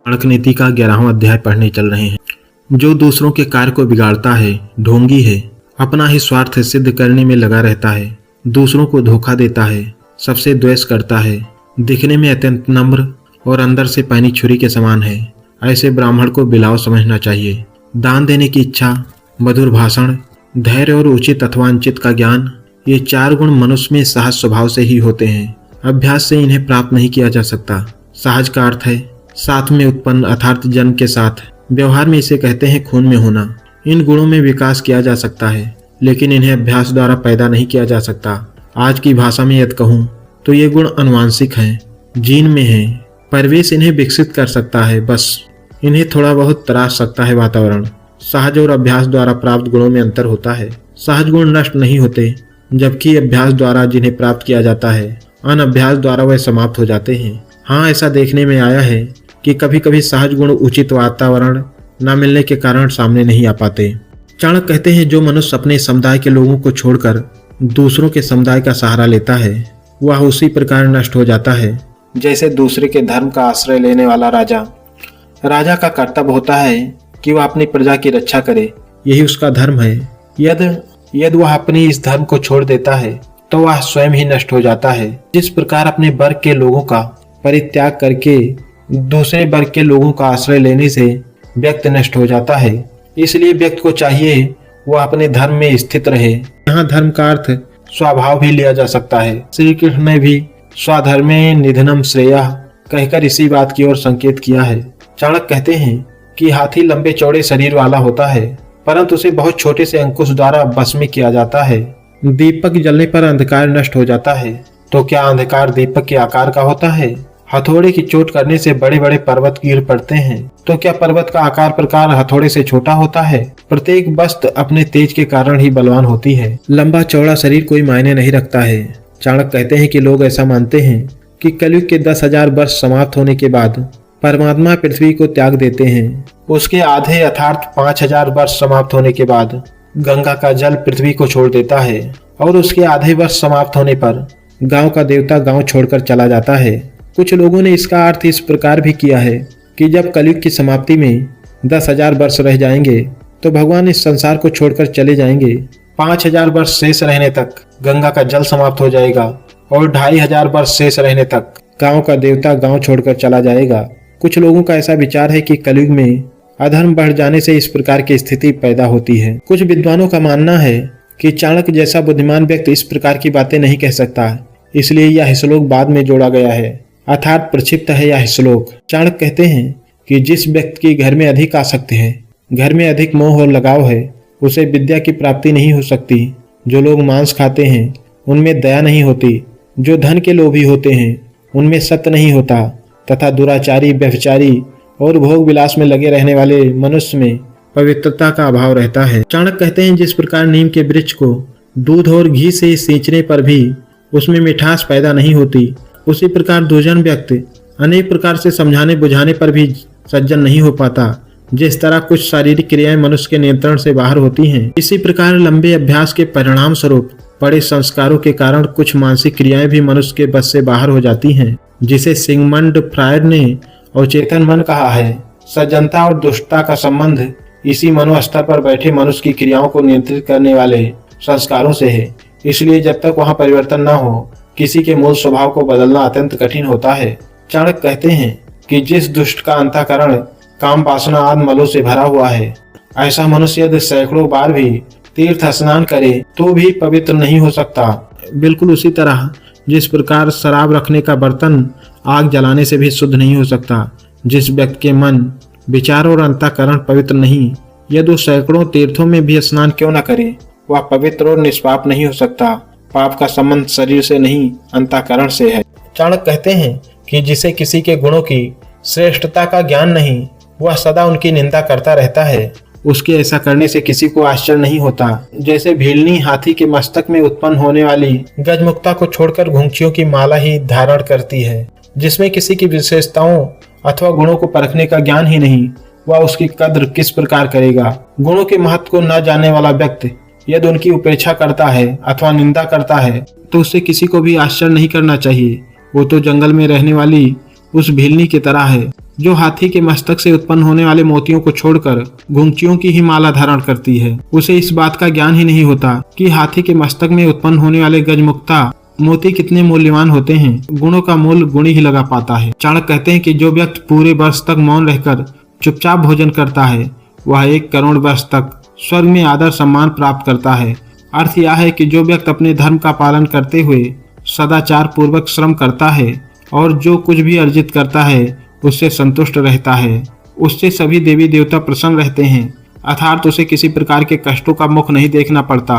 चाणक्य नीति का 11वां अध्याय पढ़ने चल रहे हैं। जो दूसरों के कार्य को बिगाड़ता है ढोंगी है, अपना ही स्वार्थ सिद्ध करने में लगा रहता है, दूसरों को धोखा देता है, सबसे द्वेष करता है, दिखने में अत्यंत नम्र और अंदर से पैनी छुरी के समान है। ऐसे ब्राह्मण को बिलाव समझना चाहिए। दान देने की इच्छा, मधुर भाषण, धैर्य और उचित अथवा अनुचित का ज्ञान, ये 4 गुण मनुष्य में सहज स्वभाव से ही होते हैं। अभ्यास से इन्हें प्राप्त नहीं किया जा सकता। सहज का अर्थ है साथ में उत्पन्न अर्थात जन्म के साथ। व्यवहार में इसे कहते हैं खून में होना। इन गुणों में विकास किया जा सकता है, लेकिन इन्हें अभ्यास द्वारा पैदा नहीं किया जा सकता। आज की भाषा में यदि कहूँ तो ये गुण अनुवांशिक हैं, जीन में हैं। परिवेश इन्हें विकसित कर सकता है, बस इन्हें थोड़ा बहुत तराश सकता है वातावरण। सहज और अभ्यास द्वारा प्राप्त गुणों में अंतर होता है। सहज गुण नष्ट नहीं होते, जबकि अभ्यास द्वारा जिन्हें प्राप्त किया जाता है अनअभ्यास द्वारा वह समाप्त हो जाते हैं। हाँ, ऐसा देखने में आया है कि कभी कभी सहज गुण उचित वातावरण न मिलने के कारण सामने नहीं आ पाते। चाणक्य कहते हैं जो मनुष्य अपने समुदाय के लोगों को छोड़कर दूसरों के समुदाय का सहारा लेता है वह उसी प्रकार नष्ट हो जाता है जैसे दूसरे के धर्म का आश्रय लेने वाला राजा। राजा का कर्तव्य होता है कि वह अपनी प्रजा की रक्षा करे, यही उसका धर्म है। यदि वह अपनी इस धर्म को छोड़ देता है तो वह स्वयं ही नष्ट हो जाता है। जिस प्रकार अपने वर्ग के लोगों का परित्याग करके दूसरे वर्ग के लोगों का आश्रय लेने से व्यक्ति नष्ट हो जाता है, इसलिए व्यक्ति को चाहिए वह अपने धर्म में स्थित रहे। यहाँ धर्म का अर्थ स्वभाव भी लिया जा सकता है। श्री कृष्ण ने भी स्वधर्मे निधनम श्रेयः कहकर इसी बात की ओर संकेत किया है। चाणक्य कहते हैं कि हाथी लंबे चौड़े शरीर वाला होता है, परंतु उसे बहुत छोटे से अंकुश द्वारा भस्म किया जाता है। दीपक जलने पर अंधकार नष्ट हो जाता है, तो क्या अंधकार दीपक के आकार का होता है? हथौड़े की चोट करने से बड़े बड़े पर्वत गिर पड़ते हैं, तो क्या पर्वत का आकार प्रकार हथौड़े से छोटा होता है? प्रत्येक वस्तु अपने तेज के कारण ही बलवान होती है। लंबा चौड़ा शरीर कोई मायने नहीं रखता है। चाणक्य कहते हैं कि लोग ऐसा मानते हैं कि कलयुग के 10,000 वर्ष समाप्त होने के बाद परमात्मा पृथ्वी को त्याग देते हैं। उसके आधे अर्थात 5,000 वर्ष समाप्त होने के बाद गंगा का जल पृथ्वी को छोड़ देता है और उसके आधे वर्ष समाप्त होने पर गांव का देवता गांव छोड़कर चला जाता है। कुछ लोगों ने इसका अर्थ इस प्रकार भी किया है कि जब कलयुग की समाप्ति में 10,000 वर्ष रह जाएंगे तो भगवान इस संसार को छोड़कर चले जाएंगे। 5,000 वर्ष शेष रहने तक गंगा का जल समाप्त हो जाएगा और 2,500 वर्ष शेष रहने तक गांव का देवता गांव छोड़कर चला जाएगा। कुछ लोगों का ऐसा विचार है कि कलयुग में अधर्म बढ़ जाने से इस प्रकार की स्थिति पैदा होती है। कुछ विद्वानों का मानना है कि चाणक्य जैसा बुद्धिमान व्यक्ति इस प्रकार की बातें नहीं कह सकता, इसलिए यह श्लोक बाद में जोड़ा गया है, अर्थात प्रक्षिप्त है यह श्लोक। चाणक्य कहते हैं कि जिस व्यक्ति की घर में अधिक आसक्ति है, घर में अधिक मोह और लगाव है, उसे विद्या की प्राप्ति नहीं हो सकती। जो लोग मांस खाते हैं उनमें दया नहीं होती, जो धन के लोभी होते हैं उनमें सत्य नहीं होता, तथा दुराचारी, व्यभिचारी और भोग विलास में लगे रहने वाले मनुष्य में पवित्रता का अभाव रहता है। चाणक्य कहते हैं जिस प्रकार नीम के वृक्ष को दूध और घी से सींचने पर भी उसमें मिठास पैदा नहीं होती, उसी प्रकार दुर्जन व्यक्ति अनेक प्रकार से समझाने बुझाने पर भी सज्जन नहीं हो पाता। जिस तरह कुछ शारीरिक क्रियाएं मनुष्य के नियंत्रण से बाहर होती हैं, इसी प्रकार लंबे अभ्यास के परिणाम स्वरूप बड़े संस्कारों के कारण कुछ मानसिक क्रियाएं भी मनुष्य के बस से बाहर हो जाती हैं, जिसे सिगमंड फ्रायड ने अवचेतन मन कहा है। सज्जनता और दुष्टता का संबंध इसी मनोस्तर पर बैठे मनुष्य की क्रियाओं को नियंत्रित करने वाले संस्कारों से है। इसलिए जब तक वहां परिवर्तन न हो, किसी के मूल स्वभाव को बदलना अत्यंत कठिन होता है। चाणक्य कहते हैं कि जिस दुष्ट का अंतःकरण काम वासना आदि मलों से भरा हुआ है, ऐसा मनुष्य यदि सैकड़ों बार भी तीर्थ स्नान करे तो भी पवित्र नहीं हो सकता। बिल्कुल उसी तरह जिस प्रकार शराब रखने का बर्तन आग जलाने से भी शुद्ध नहीं हो सकता, जिस व्यक्ति के मन, विचार और अंतःकरण पवित्र नहीं, यदि वो सैकड़ों तीर्थों में भी स्नान क्यों न करे, वह पवित्र और निष्पाप नहीं हो सकता। पाप का संबंध शरीर से नहीं, अंतःकरण से है। चाणक्य कहते हैं कि जिसे किसी के गुणों की श्रेष्ठता का ज्ञान नहीं, वह सदा उनकी निंदा करता रहता है। उसके ऐसा करने से किसी को आश्चर्य नहीं होता। जैसे भीलनी हाथी के मस्तक में उत्पन्न होने वाली गजमुक्ता को छोड़कर घुंघचियों की माला ही धारण करती है। जिसमें किसी की विशेषताओं अथवा गुणों को परखने का ज्ञान ही नहीं, वह उसकी कद्र किस प्रकार करेगा। गुणों के महत्व को न जानने वाला व्यक्ति यदि उनकी उपेक्षा करता है अथवा निंदा करता है तो उससे किसी को भी आश्चर्य नहीं करना चाहिए। वो तो जंगल में रहने वाली उस भीलनी की तरह है। जो हाथी के मस्तक से उत्पन्न होने वाले मोतियों को छोड़कर घुंघचियों की ही माला धारण करती है, उसे इस बात का ज्ञान ही नहीं होता कि हाथी के मस्तक में उत्पन्न होने वाले गजमुक्ता मोती कितने मूल्यवान होते हैं। गुणों का मूल गुण ही लगा पाता है। चाणक्य कहते हैं कि जो व्यक्ति पूरे वर्ष तक मौन रहकर चुपचाप भोजन करता है वह 1 करोड़ वर्ष तक स्वर्ग में आदर सम्मान प्राप्त करता है। अर्थ यह है कि जो व्यक्ति अपने धर्म का पालन करते हुए सदाचार पूर्वक श्रम करता है और जो कुछ भी अर्जित करता है उससे संतुष्ट रहता है, उससे सभी देवी देवता प्रसन्न रहते हैं, अर्थात उसे किसी प्रकार के कष्टों का मुख नहीं देखना पड़ता,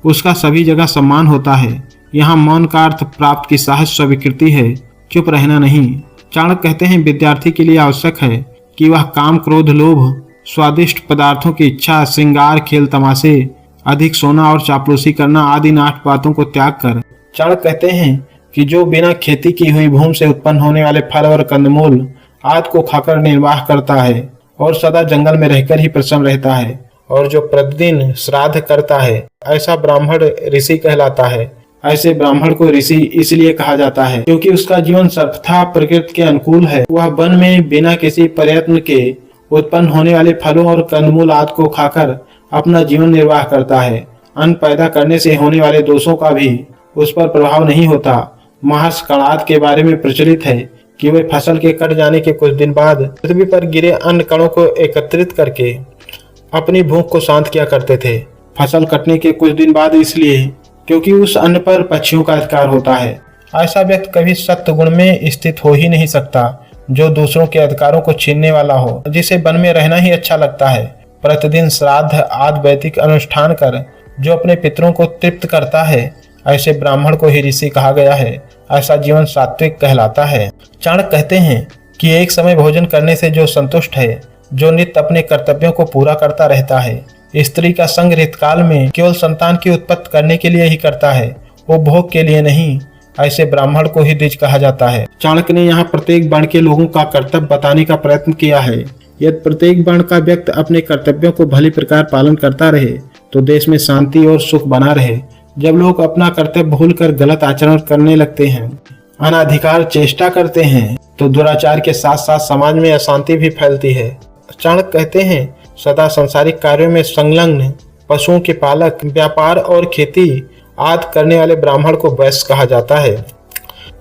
उसका सभी जगह सम्मान होता है। यहाँ मौन का अर्थ प्राप्त की सहज स्वीकृति है, चुप रहना नहीं। चाणक्य कहते हैं विद्यार्थी के लिए आवश्यक है कि वह काम, क्रोध, लोभ, स्वादिष्ट पदार्थों की इच्छा, श्रृंगार, खेल तमाशे, अधिक सोना और चापलूसी करना आदि 8 बातों को त्याग कर। चाणक्य कहते हैं कि जो बिना खेती की हुई भूमि से उत्पन्न होने वाले फल और कंदमूल आदि को खाकर निर्वाह करता है और सदा जंगल में रहकर ही प्रसन्न रहता है और जो प्रतिदिन श्राद्ध करता है, ऐसा ब्राह्मण ऋषि कहलाता है। ऐसे ब्राह्मण को ऋषि इसलिए कहा जाता है क्योंकि उसका जीवन सर्वथा प्रकृति के अनुकूल है। वह वन में बिना किसी प्रयत्न के उत्पन्न होने वाले फलों और कंदमूल आदि को खाकर अपना जीवन निर्वाह करता है। अन्न पैदा करने से होने वाले दोषों का भी उस पर प्रभाव नहीं होता। महर्षि कणाद के बारे में प्रचलित है कि वे फसल के कट जाने के कुछ दिन बाद पृथ्वी पर गिरे अन्न कणों को एकत्रित करके अपनी भूख को शांत किया करते थे। फसल कटने के कुछ दिन बाद इसलिए क्योंकि उस अन्न पर पक्षियों का अधिकार होता है। ऐसा व्यक्ति कभी सत्य गुण में स्थित हो ही नहीं सकता जो दूसरों के अधिकारों को छीनने वाला हो, जिसे वन में रहना ही अच्छा लगता है। प्रतिदिन श्राद्ध आदि वैदिक अनुष्ठान कर जो अपने पितरों को तृप्त करता है, ऐसे ब्राह्मण को ही ऋषि कहा गया है। ऐसा जीवन सात्विक कहलाता है। चाणक्य कहते हैं कि एक समय भोजन करने से जो संतुष्ट है, जो नित्य अपने कर्तव्यों को पूरा करता रहता है, स्त्री का संग ऋतकाल में केवल संतान की उत्पत्ति करने के लिए ही करता है, वो भोग के लिए नहीं, ऐसे ब्राह्मण को ही द्विज कहा जाता है। चाणक्य ने यहाँ प्रत्येक वर्ण के लोगों का कर्तव्य बताने का प्रयत्न किया है। यदि प्रत्येक वर्ण का व्यक्ति अपने कर्तव्यों को भली प्रकार पालन करता रहे तो देश में शांति और सुख बना रहे। जब लोग अपना कर्तव्य भूलकर गलत आचरण करने लगते हैं, अनाधिकार चेष्टा करते हैं, तो दुराचार के साथ साथ समाज में अशांति भी फैलती है। चाणक्य कहते हैं सदा संसारिक कार्यों में संलग्न, पशुओं के पालक, व्यापार और खेती आदि करने वाले ब्राह्मण को वैश्य कहा जाता है।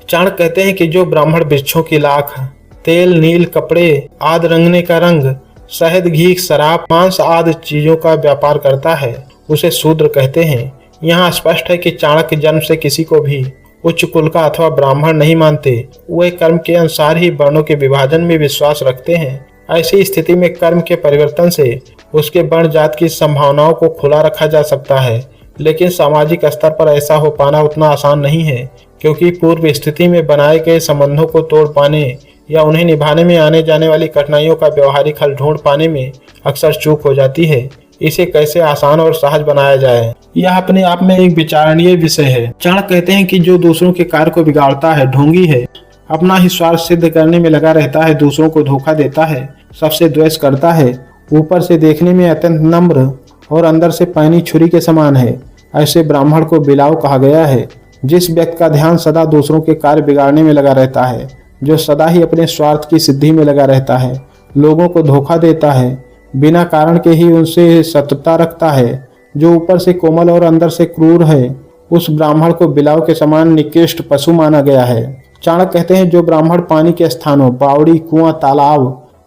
चाणक्य कहते हैं कि जो ब्राह्मण वृक्षों की लाख, तेल, नील कपड़े आदि रंगने का रंग, शहद, घी, शराब, मांस आदि चीजों का व्यापार करता है, उसे शूद्र कहते हैं। यहाँ स्पष्ट है कि चाणक्य जन्म से किसी को भी उच्च कुल का अथवा ब्राह्मण नहीं मानते। वे कर्म के अनुसार ही वर्णों के विभाजन में विश्वास रखते हैं। ऐसी स्थिति में कर्म के परिवर्तन से उसके वर्ण जात की संभावनाओं को खुला रखा जा सकता है, लेकिन सामाजिक स्तर पर ऐसा हो पाना उतना आसान नहीं है, क्योंकि पूर्व स्थिति में बनाए गए संबंधों को तोड़ पाने या उन्हें निभाने में आने जाने वाली कठिनाइयों का व्यवहारिक हल ढूंढ पाने में अक्सर चूक हो जाती है। इसे कैसे आसान और सहज बनाया जाए, यह अपने आप में एक विचारणीय विषय है। चाणक्य कहते हैं कि जो दूसरों के कार्य को बिगाड़ता है, ढोंगी है, अपना ही स्वार्थ सिद्ध करने में लगा रहता है, दूसरों को धोखा देता है, सबसे द्वेष करता है, ऊपर से देखने में अत्यंत नम्र और अंदर से पैनी छुरी के समान है, ऐसे ब्राह्मण को बिलाव कहा गया है। जिस व्यक्ति का ध्यान सदा दूसरों के कार्य बिगाड़ने में लगा रहता है, जो सदा ही अपने स्वार्थ की सिद्धि में लगा रहता है, लोगों को धोखा देता है, बिना कारण के ही उनसे शत्रुता रखता है, जो ऊपर से कोमल और अंदर से क्रूर है, उस ब्राह्मण को बिलाव के समान निकृष्ट पशु माना गया है। चाणक्य कहते हैं जो ब्राह्मण पानी के स्थानों, बावड़ी, कुआं, तालाब,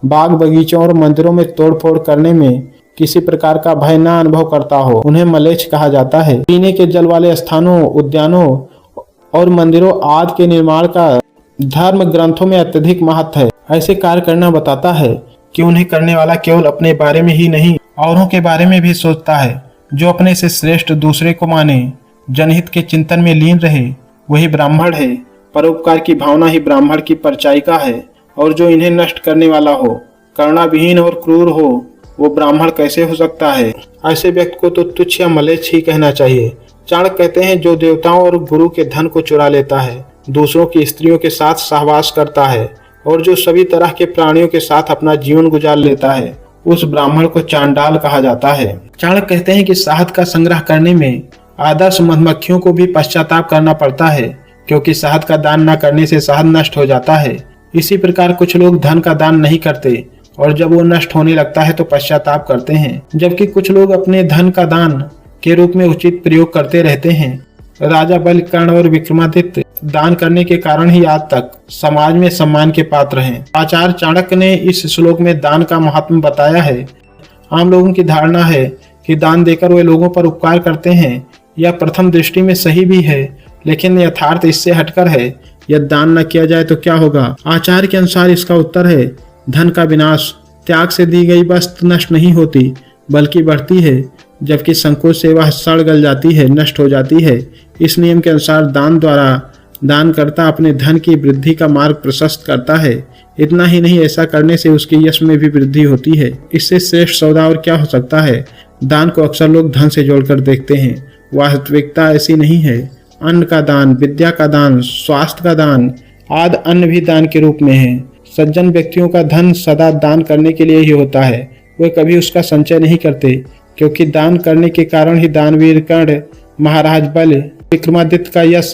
बाग बगीचों और मंदिरों में तोड़फोड़ करने में किसी प्रकार का भय न अनुभव करता हो, उन्हें मलेच्छ कहा जाता है। पीने के जल वाले स्थानों, उद्यानों और मंदिरों आदि के निर्माण का धर्म ग्रंथों में अत्यधिक महत्व है। ऐसे कार्य करना बताता है कि उन्हें करने वाला केवल अपने बारे में ही नहीं, औरों के बारे में भी सोचता है। जो अपने से श्रेष्ठ दूसरे को माने, जनहित के चिंतन में लीन रहे, वही ब्राह्मण है। परोपकार की भावना ही ब्राह्मण की परिचायिका है, और जो इन्हें नष्ट करने वाला हो, करुणाविहीन और क्रूर हो, वो ब्राह्मण कैसे हो सकता है। ऐसे व्यक्ति को तो तुच्छ या मलेच्छ ही कहना चाहिए। चाणक्य कहते हैं जो देवताओं और गुरु के धन को चुरा लेता है, दूसरों की स्त्रियों के साथ सहवास करता है, और जो सभी तरह के प्राणियों के साथ अपना जीवन गुजार लेता है, उस ब्राह्मण को चांडाल कहा जाता है। चाणक्य कहते हैं कि शहद का संग्रह करने में आदर्श मधुमक्खियों को भी पश्चाताप करना पड़ता है, क्योंकि शहद का दान न करने से शहद नष्ट हो जाता है। इसी प्रकार कुछ लोग धन का दान नहीं करते और जब वो नष्ट होने लगता है तो पश्चाताप करते हैं, जबकि कुछ लोग अपने धन का दान के रूप में उचित प्रयोग करते रहते हैं। राजा बलि, कर्ण और विक्रमादित्य दान करने के कारण ही आज तक समाज में सम्मान के पात्र हैं। आचार्य चाणक्य ने इस श्लोक में दान का महत्व बताया है। आम लोगों की धारणा है कि दान देकर वे लोगों पर उपकार करते हैं। यह प्रथम दृष्टि में सही भी है, लेकिन यथार्थ इससे हटकर है। यदि दान न किया जाए तो क्या होगा? आचार्य के अनुसार इसका उत्तर है, धन का विनाश। त्याग से दी गई वस्तु नष्ट नहीं होती बल्कि बढ़ती है, जबकि संकोच से वह सड़ गल जाती है, नष्ट हो जाती है। इस नियम के अनुसार दान द्वारा दानकर्ता अपने धन की वृद्धि का मार्ग प्रशस्त करता है। इतना ही नहीं, ऐसा करने से उसके यश में भी वृद्धि होती है। इससे श्रेष्ठ सौदा और क्या हो सकता है? दान को अक्सर लोग धन से जोड़कर देखते हैं। वास्तविकता ऐसी नहीं है। अन्न का दान, विद्या का दान, स्वास्थ्य का दान आदि अन्य भी दान के रूप में है। सज्जन व्यक्तियों का धन सदा दान करने के लिए ही होता है। वे कभी उसका संचय नहीं करते, क्योंकि दान करने के कारण ही दानवीर कर्ण, महाराज बलि, विक्रमादित्य का यश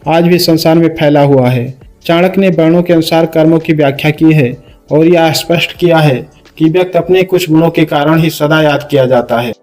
आज भी संसार में फैला हुआ है। चाणक्य ने वर्णों के अनुसार कर्मों की व्याख्या की है और यह स्पष्ट किया है कि व्यक्ति अपने कुछ गुणों के कारण ही सदा याद किया जाता है।